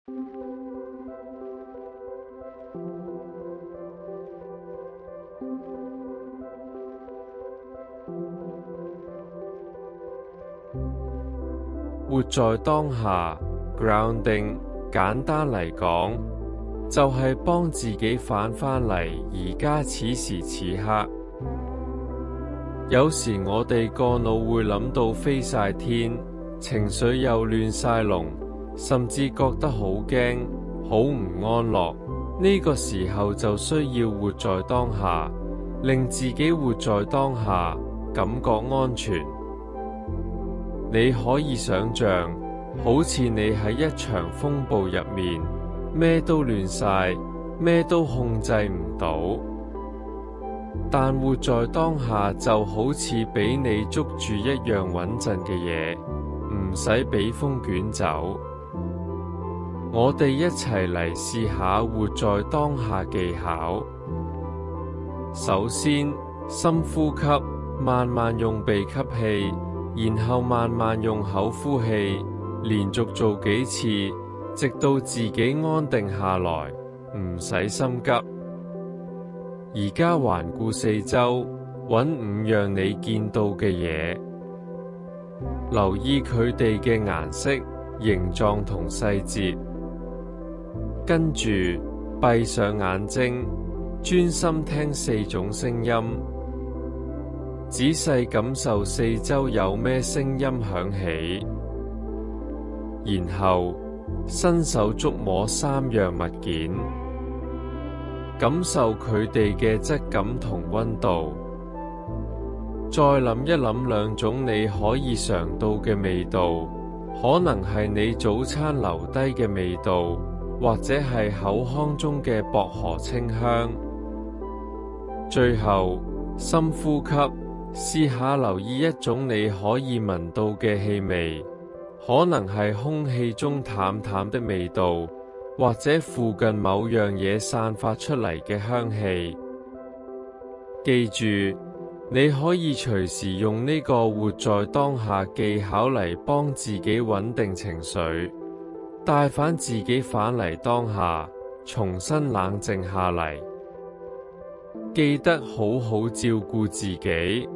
活在當下 grounding， 簡單嚟講，就係幫自己返返嚟而家此時此刻。有時我哋個腦會諗到飛晒天，情緒又亂晒龍，甚至覺得好驚，好唔安樂。呢個時候就需要活在當下，令自己活在當下，感覺安全。你可以想象，好似你喺一場風暴入面，咩都亂晒，咩都控制唔到。但活在當下就好似俾你捉住一樣穩陣嘅嘢，唔使俾風捲走。我哋一齊嚟試下活在當下技巧。首先，深呼吸，慢慢用鼻吸氣，然後慢慢用口呼氣，連續做幾次，直到自己安定下來，唔使心急。而家環顧四周，揾5樣你見到嘅嘢，留意佢哋嘅顏色、形狀同細節。跟住閉上眼睛，專心聽4種聲音，仔細感受四周有咩聲音響起，然後伸手觸摸3樣物件，感受佢哋嘅質感同溫度。再諗一諗2種你可以嘗到嘅味道，可能係你早餐留低嘅味道，或者係口腔中嘅薄荷清香。最後深呼吸，試下留意1種你可以聞到嘅氣味，可能係空氣中淡淡的味道，或者附近某樣嘢散發出嚟嘅香氣。記住，你可以隨時用呢個活在當下技巧嚟幫自己穩定情緒，帶返自己返嚟當下，重新冷靜下嚟。記得好好照顧自己。